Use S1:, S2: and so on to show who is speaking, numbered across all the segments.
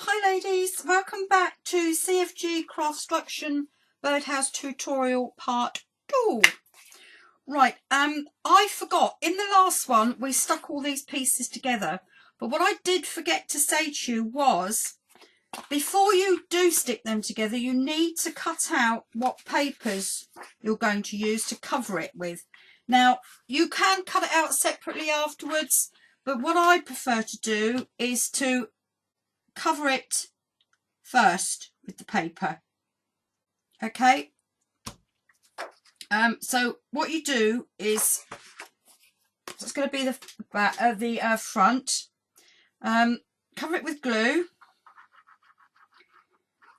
S1: Hi ladies, welcome back to CFG Craftstruction Birdhouse tutorial part 2. Right, I forgot, in the last one we stuck all these pieces together, but what I did forget to say to you was, before you do stick them together, you need to cut out what papers you're going to use to cover it with. Now, you can cut it out separately afterwards, but what I prefer to do is to cover it first with the paper. Okay, so what you do is, it's going to be the front, cover it with glue.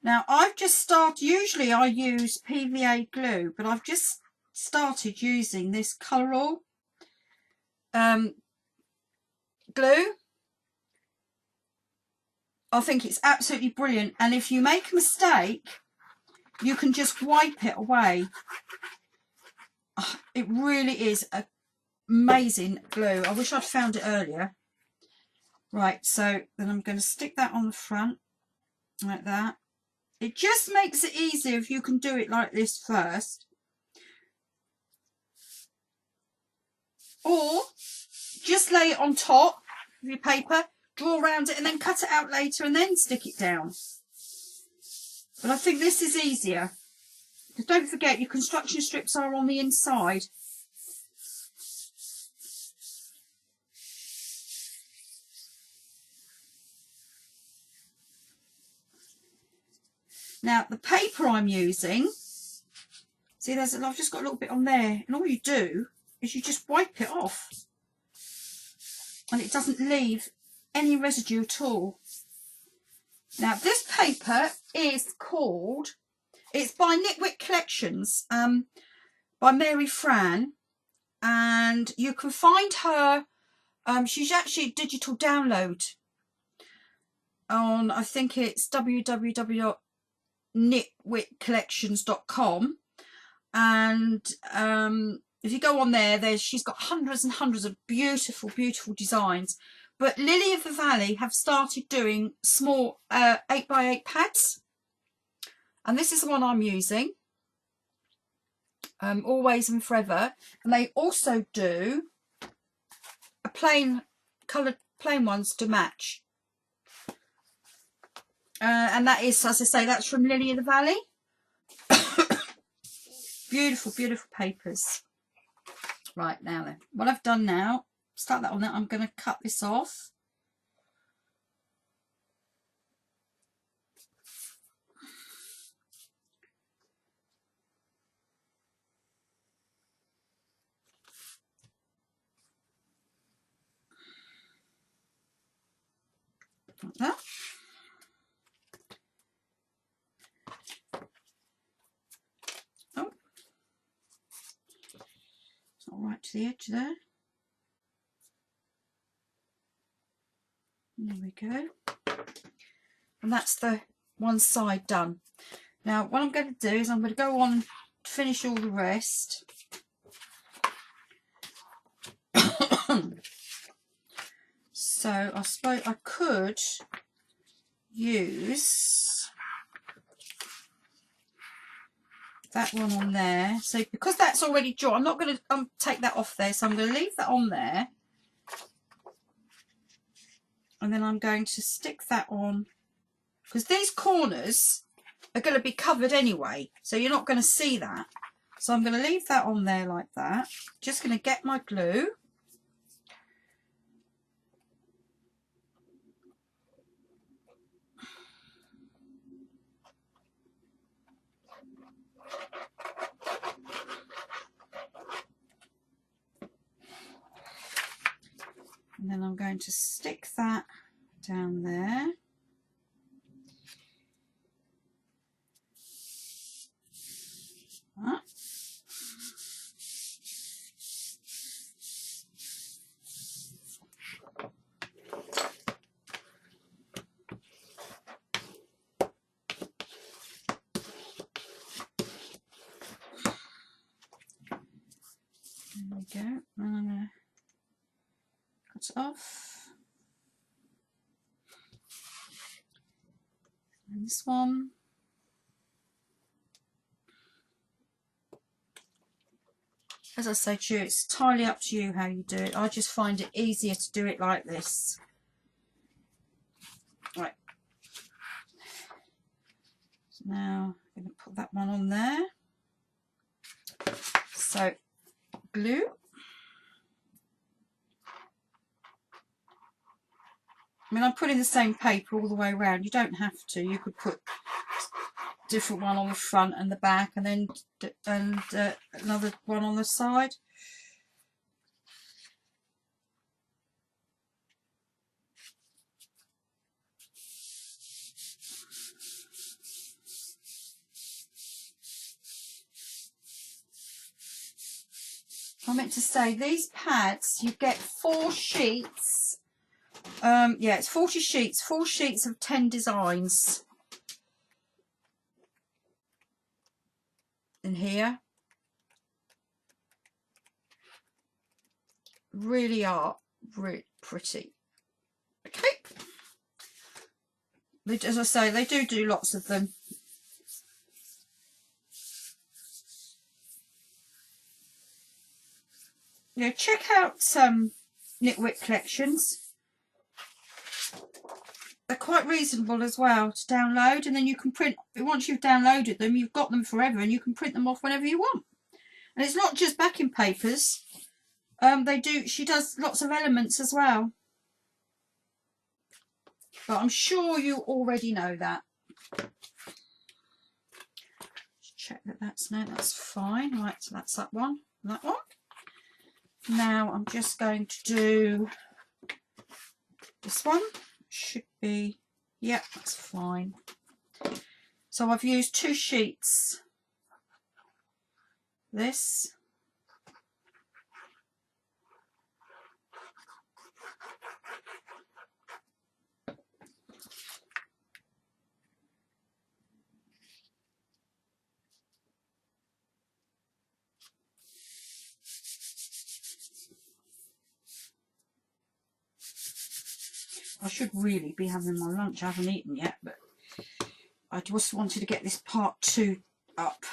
S1: Now I've just started, usually I use PVA glue, but I've just started using this Colourall glue. I think it's absolutely brilliant, and if you make a mistake you can just wipe it away. It really is an amazing glue. I wish I'd found it earlier. Right, so then I'm going to stick that on the front like that. It just makes it easier if you can do it like this first, or just lay it on top of your paper, draw around it and then cut it out later and then stick it down. But I think this is easier, because don't forget your construction strips are on the inside. Now the paper I'm using, see, I've just got a little bit on there, and all you do is you just wipe it off and it doesn't leave any residue at all. Now this paper is called, it's by Knitwit Collections, by Mary Fran, and you can find her, she's actually a digital download on, I think it's www.knitwitcollections.com, and if you go on there, she's got hundreds and hundreds of beautiful designs. But Lily of the Valley have started doing small 8x8 pads, and this is the one I'm using, Always and Forever. And they also do a coloured plain ones to match, and that is, as I say, that's from Lily of the Valley. Beautiful papers. Right, now then, what I've done now, start that on there, I'm going to cut this off. Like that. Oh, it's not right to the edge there. There we go. And that's the one side done. Now what I'm going to do is I'm going to go on to finish all the rest. So I suppose I could use that one on there. So because that's already drawn, I'm not going to take that off there, so I'm going to leave that on there. And then I'm going to stick that on, because these corners are going to be covered anyway, so you're not going to see that. So I'm going to leave that on there like that. Just going to get my glue. And then I'm going to stick that down there. That. There we go. And I'm going to cut it off. this one. As I say to you, it's entirely up to you how you do it. I just find it easier to do it like this. Right. So now I'm going to put that one on there. So glue. I mean, I'm putting the same paper all the way around. You don't have to. You could put different one on the front and the back, and then another one on the side. I meant to say, these pads, you get 4 sheets. Yeah, it's 40 sheets, 4 sheets of 10 designs in here. Really are really pretty. Okay. As I say, they do lots of them. Yeah, check out Knitwit collections. They're quite reasonable as well to download, and then you can print. Once you've downloaded them, you've got them forever, and you can print them off whenever you want. And it's not just backing papers. She does lots of elements as well. But I'm sure you already know that. Just check that that's fine. Right, so that's that one and that one. Now I'm just going to do this one. Should be, yeah, that's fine. So I've used 2 sheets. This. I should really be having my lunch. I haven't eaten yet, but I just wanted to get this part 2 up.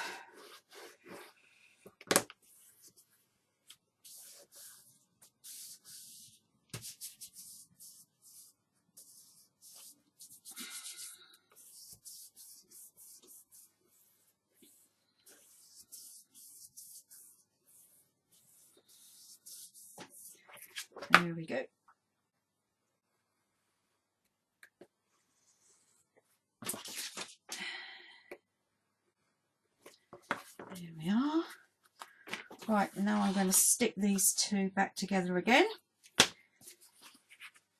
S1: There we go. There we are. Right, now I'm going to stick these 2 back together again.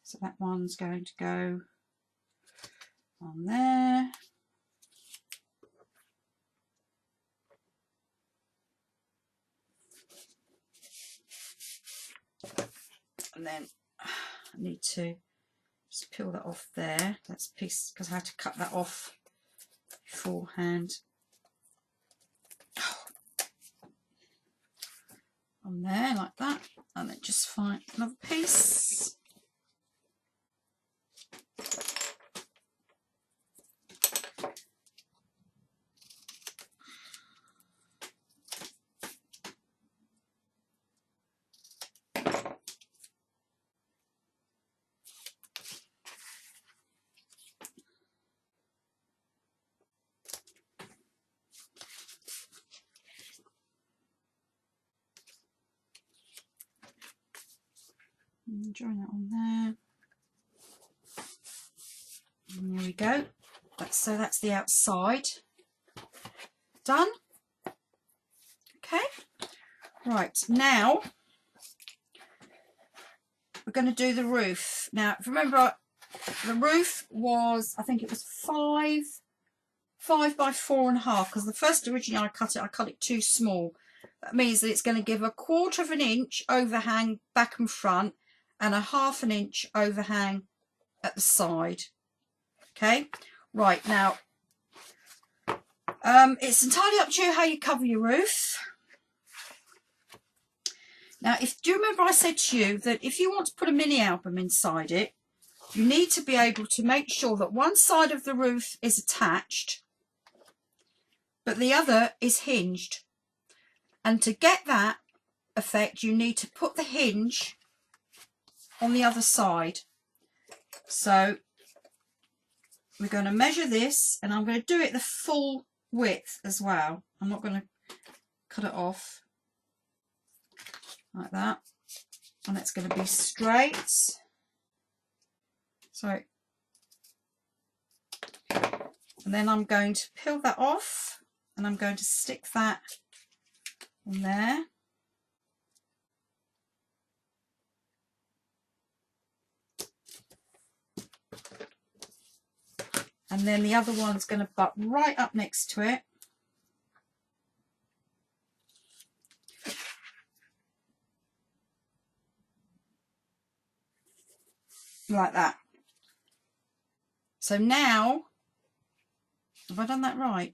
S1: So that one's going to go on there. And then I need to just peel that off there. That's a piece, because I had to cut that off beforehand. On there like that, and then just find another piece. And join that on there. And there we go. So that's the outside done. Okay. Right, now we're going to do the roof. Now, remember, the roof was, I think it was 5 by 4.5, because the first originally I cut it too small. That means that it's going to give a 1/4 inch overhang back and front, and a 1/2 inch overhang at the side. Okay, right, now it's entirely up to you how you cover your roof. Now, do you remember I said to you that if you want to put a mini album inside it, you need to be able to make sure that one side of the roof is attached, but the other is hinged. And to get that effect, you need to put the hinge on the other side. So we're going to measure this, and I'm going to do it the full width as well. I'm not going to cut it off like that. And it's going to be straight. So, and then I'm going to peel that off, and I'm going to stick that on there. And then the other one's going to butt right up next to it. Like that. So now, have I done that right?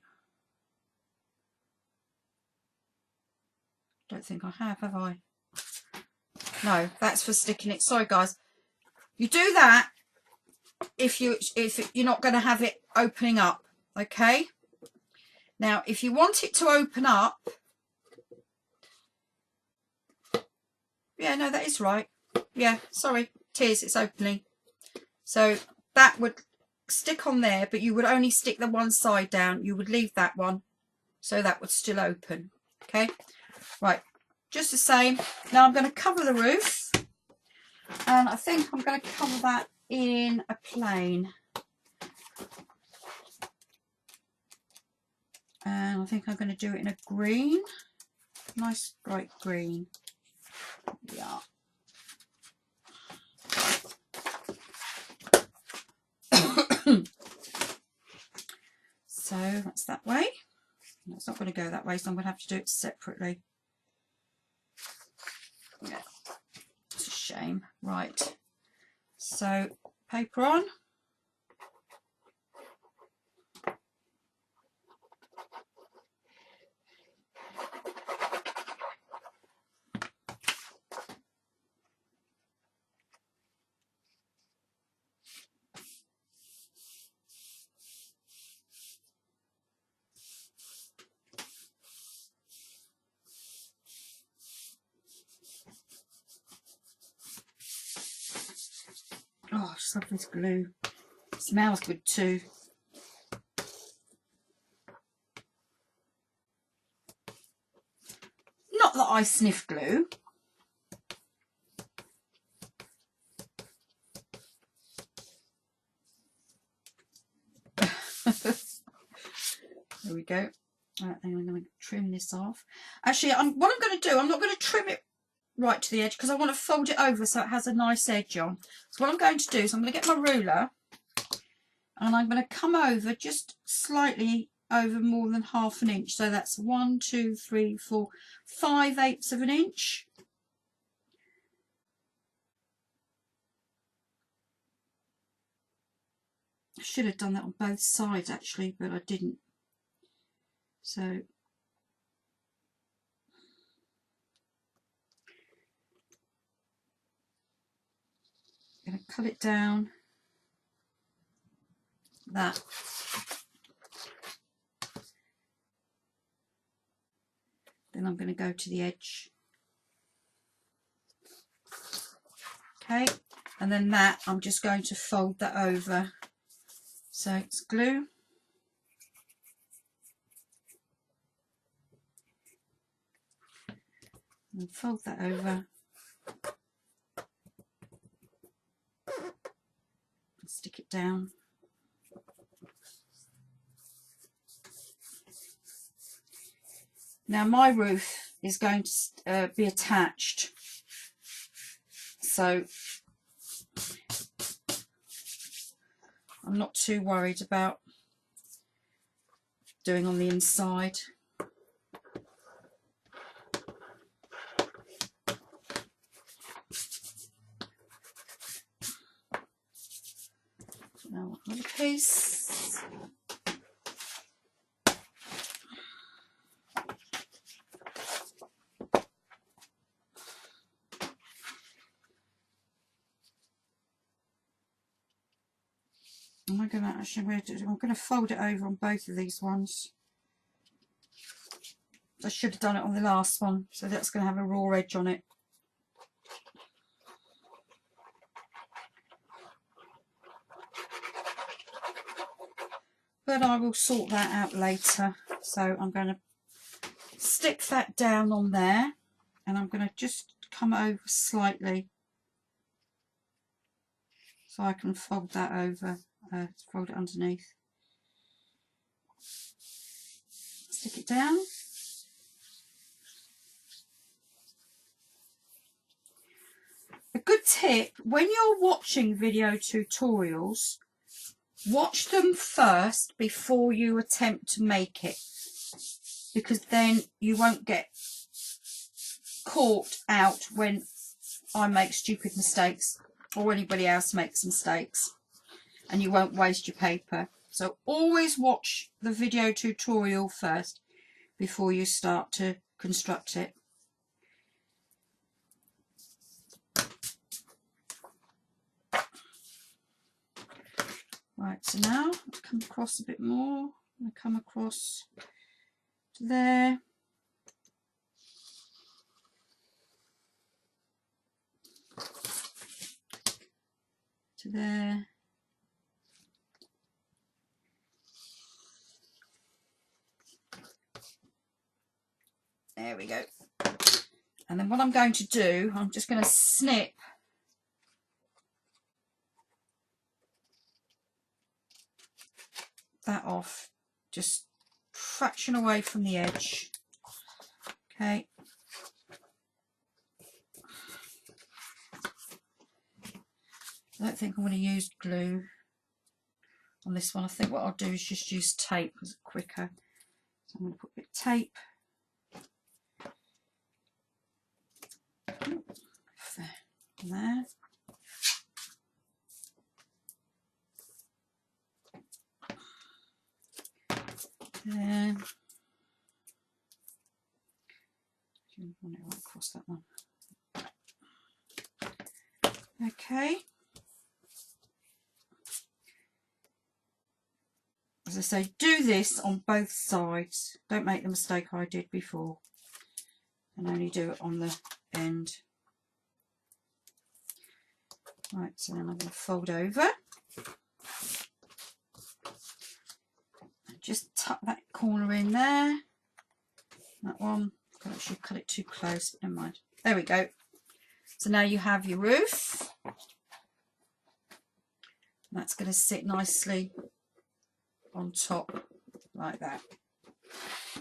S1: Don't think I have I? No, that's for sticking it. Sorry guys. You do that if you're not going to have it opening up, okay? Now, if you want it to open up, yeah, no, that is right. Yeah, sorry, it is, it's opening. So that would stick on there, but you would only stick the one side down. You would leave that one, so that would still open, okay? Right, just the same. Now I'm going to cover the roof, and I think I'm going to cover that in a plain. And I think I'm going to do it in a green, nice bright green. Yeah. So that's that way. No, it's not going to go that way, so I'm going to have to do it separately. Yeah, it's a shame. Right. So paper on. Oh, I just love this glue. It smells good too. Not that I sniff glue. There we go. Right, then I'm going to trim this off. Actually, what I'm going to do, I'm not going to trim it right to the edge because I want to fold it over so it has a nice edge on. So what I'm going to do is I'm going to get my ruler, and I'm going to come over just slightly over more than ½ inch. So that's 1, 2, 3, 4, 5/8 of an inch. I should have done that on both sides actually, but I didn't. So I'm going to cut it down that. Then I'm going to go to the edge. Okay, and then that I'm just going to fold that over. So it's glue. And fold that over. And stick it down. Now my roof is going to be attached, so I'm not too worried about doing on the inside. Now another piece. I'm going to fold it over on both of these ones. I should have done it on the last one, so that's going to have a raw edge on it. But I will sort that out later. So I'm going to stick that down on there, and I'm going to just come over slightly so I can fold that over, fold it underneath. Stick it down. A good tip, when you're watching video tutorials, watch them first before you attempt to make it, because then you won't get caught out when I make stupid mistakes or anybody else makes mistakes, and you won't waste your paper. So always watch the video tutorial first before you start to construct it. Right, so now I'll come across a bit more. I'm going to come across to there. To there. There we go. And then what I'm going to do, I'm just going to snip that off, just fraction away from the edge. Okay. I don't think I'm going to use glue on this one. I think what I'll do is just use tape because it's quicker. So I'm going to put a bit of tape there. There. You want it right across that one. Okay. As I say, do this on both sides. Don't make the mistake I did before and only do it on the end. Right, so then I'm going to fold over. Just tuck that corner in there. That one, I should cut it too close, but never mind. There we go. So now you have your roof. That's going to sit nicely on top like that.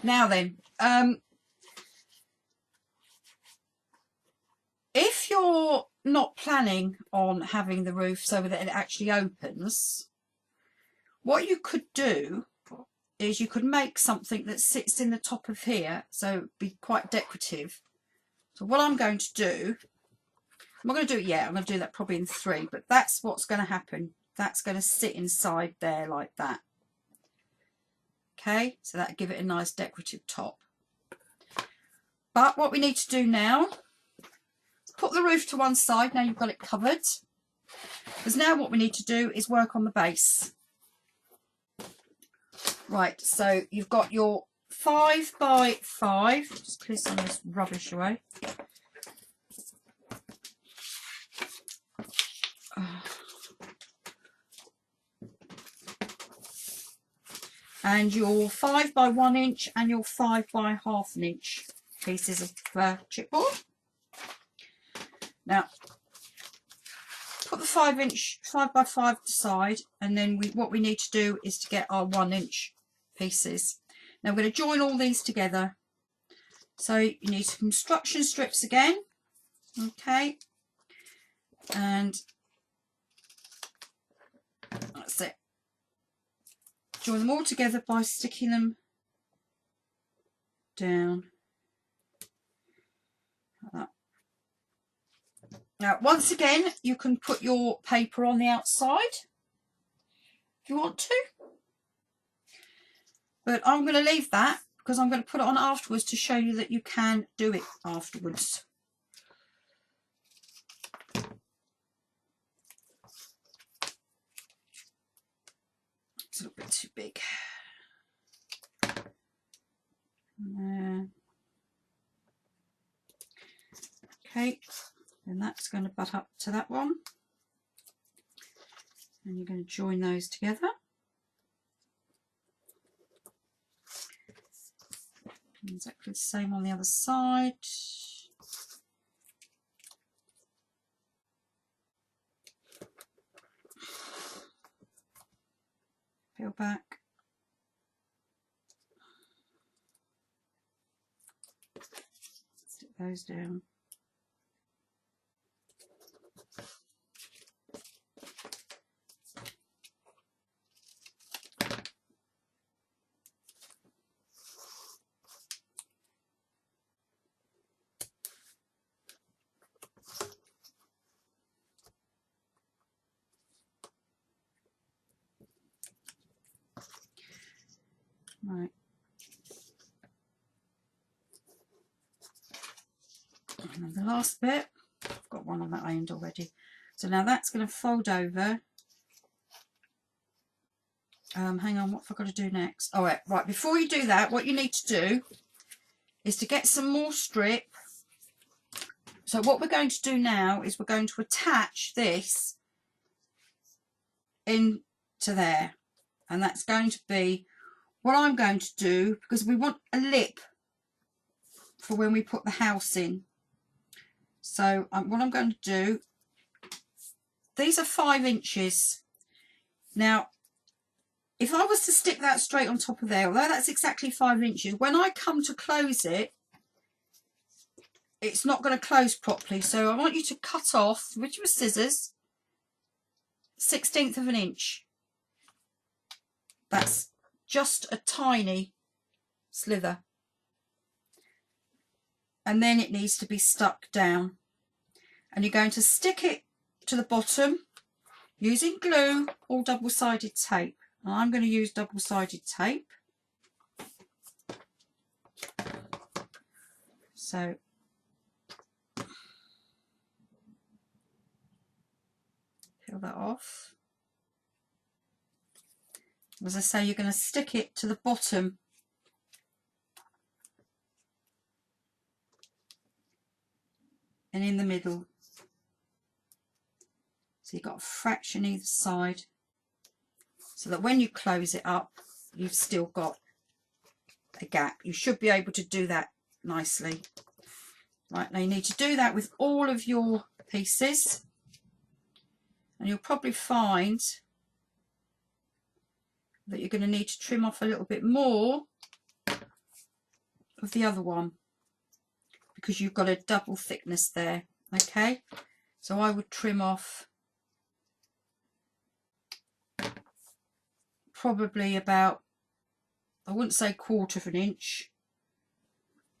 S1: Now then, if you're not planning on having the roof so that it actually opens, what you could do is you could make something that sits in the top of here, so it'd be quite decorative. So what I'm going to do, I'm not going to do it yet, I'm going to do that probably in 3, but that's what's going to happen. That's going to sit inside there like that. Okay, so that'll give it a nice decorative top. But what we need to do now, put the roof to one side, now you've got it covered. Because now what we need to do is work on the base. Right, so you've got your 5 by 5, just clear some of this rubbish away. And your 5 by 1 inch and your 5 by ½ inch pieces of chipboard. Now, put the 5 by 5 aside, and then what we need to do is to get our 1 inch pieces. Now we're going to join all these together. So you need some construction strips again, okay, and that's it. Join them all together by sticking them down like that. Now, once again, you can put your paper on the outside if you want to. But I'm going to leave that because I'm going to put it on afterwards to show you that you can do it afterwards. a little bit too big. There. Okay, then that's going to butt up to that one. And you're going to join those together. Exactly the same on the other side. Peel back. Stick those down. Right. And the last bit, I've got one on that end already. So now that's going to fold over. Hang on, what have I got to do next? All right, right. Before you do that, what you need to do is to get some more strip. So what we're going to do now is we're going to attach this into there. And that's going to be what I'm going to do, because we want a lip for when we put the house in. So what I'm going to do, these are 5 inches. Now, if I was to stick that straight on top of there, although that's exactly 5 inches, when I come to close it, it's not going to close properly. So I want you to cut off with your scissors 1/16 of an inch. That's just a tiny slither. And then it needs to be stuck down. And you're going to stick it to the bottom using glue or double-sided tape. And I'm going to use double-sided tape. So peel that off. As I say, you're going to stick it to the bottom and in the middle. So you've got a fraction either side, so that when you close it up, you've still got a gap. You should be able to do that nicely. Right, now you need to do that with all of your pieces, and you'll probably find that you're going to need to trim off a little bit more of the other one, because you've got a double thickness there. Okay, so I would trim off probably about, I wouldn't say 1/4 of an inch.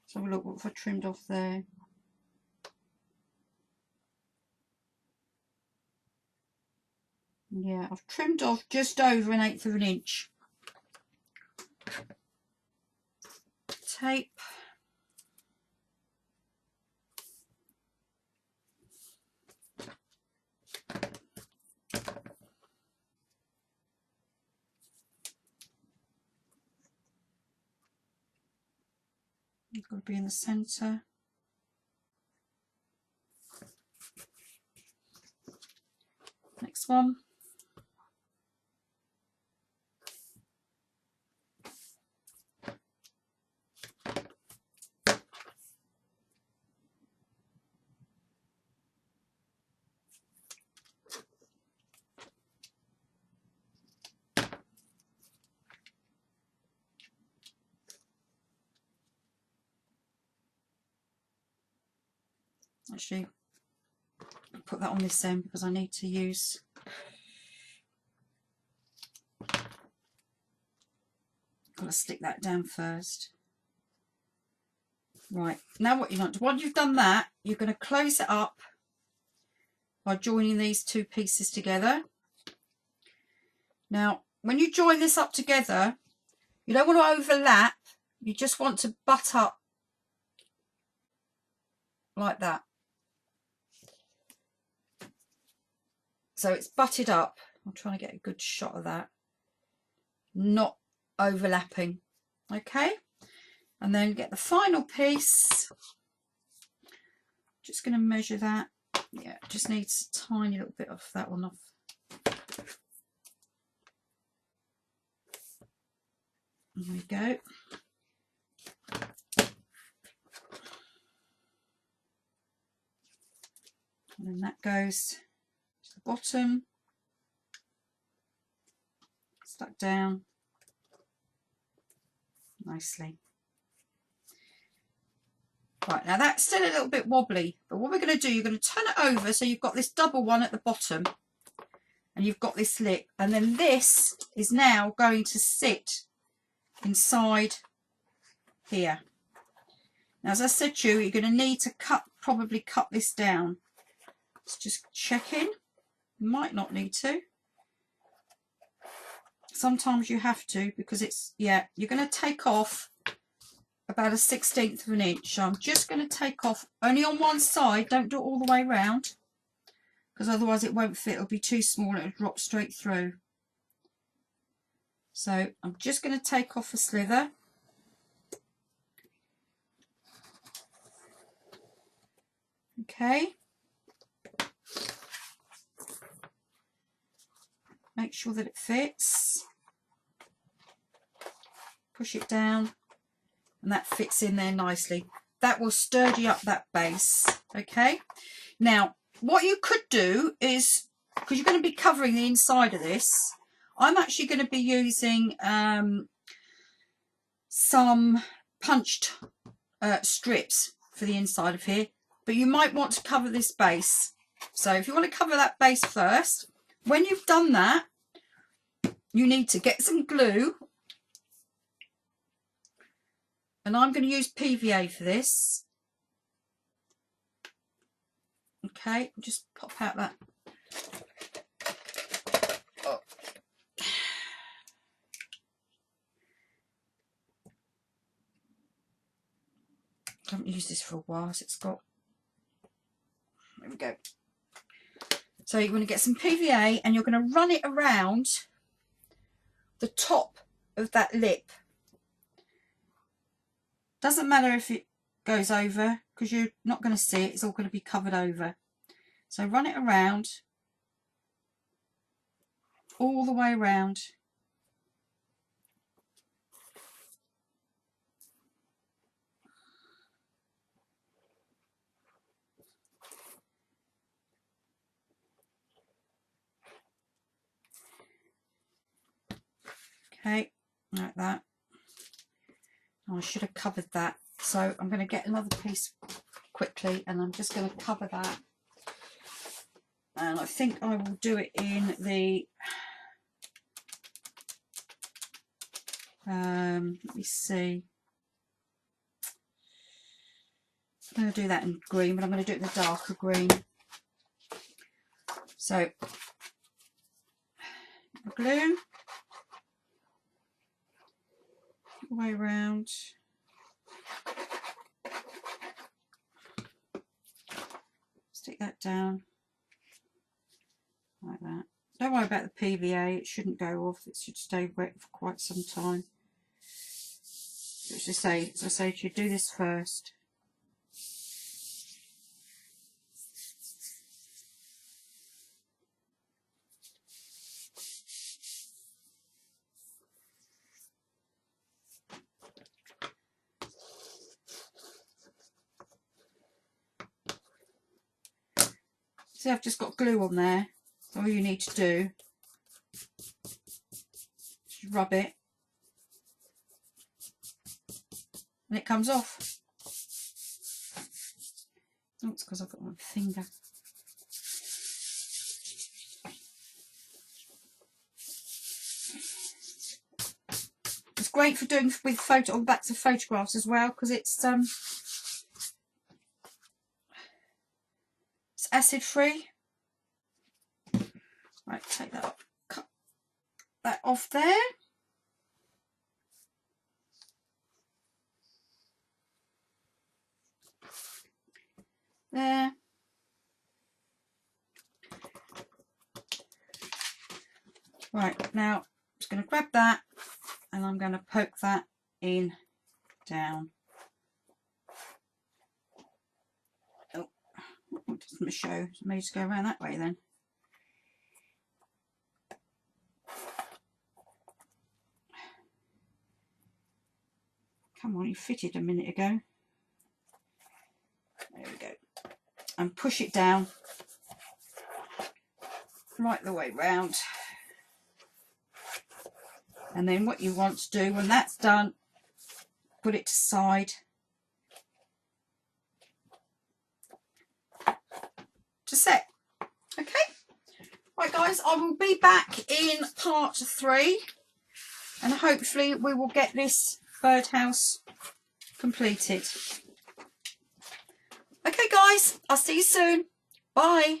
S1: So have a look, what have I trimmed off there? Yeah, I've trimmed off just over 1/8 of an inch. Tape. It's got to be in the centre. Next one. Actually, I'll put that on this end because I need to use, got to stick that down first. Right, now what you want to do, once you've done that, you're going to close it up by joining these 2 pieces together. Now, when you join this up together, you don't want to overlap, you just want to butt up like that. So it's butted up. I'm trying to get a good shot of that. not overlapping. Okay, and then get the final piece. Just going to measure that. Yeah, just needs a tiny little bit of that one off. There we go. And then that goes to the bottom, stuck down nicely. Right, now that's still a little bit wobbly, but what we're going to do, you're going to turn it over so you've got this double one at the bottom and you've got this lip, and then this is now going to sit inside here. Now, as I said to you, you're going to need to probably cut this down. Let's just check in. Might not need to. Sometimes you have to, because it's, yeah, you're going to take off about 1/16 of an inch. So I'm just going to take off only on one side. Don't do it all the way around, because otherwise it won't fit. It'll be too small. It'll drop straight through. So I'm just going to take off a slither. Okay. Make sure that it fits. Push it down, and that fits in there nicely. That will sturdy up that base. Okay. Now, what you could do is, because you're going to be covering the inside of this, I'm actually going to be using some punched strips for the inside of here, but you might want to cover this base. So if you want to cover that base first, when you've done that, you need to get some glue, and I'm going to use PVA for this. Okay, just pop out that. Oh. I haven't used this for a while, so it's got, there we go. So you're going to get some PVA and you're going to run it around the top of that lip. Doesn't matter if it goes over, because you're not going to see it. It's all going to be covered over. So run it around, all the way around. Okay, like that. Oh, I should have covered that. So I'm going to get another piece quickly, and I'm just going to cover that. And I think I will do it in the, let me see. I'm going to do that in green, but I'm going to do it in the darker green. So, glue all the way around. Stick that down like that. Don't worry about the PVA, it shouldn't go off, it should stay wet for quite some time. As I say to you, do this first. See, I've just got glue on there. All you need to do is rub it, and it comes off. Oh, it's because I've got my finger. It's great for doing with on backs of photographs as well, because it's acid free. Right, take that up, cut that off there. There. Right, now I'm just going to grab that and I'm going to poke that in, down. Oh, it doesn't show. So maybe just go around that way then. Come on, you fitted a minute ago. There we go. And push it down right the way round. And then what you want to do when that's done, put it to side to set. Okay. Right guys, I will be back in part 3 and hopefully we will get this birdhouse completed. Okay guys, I'll see you soon. Bye.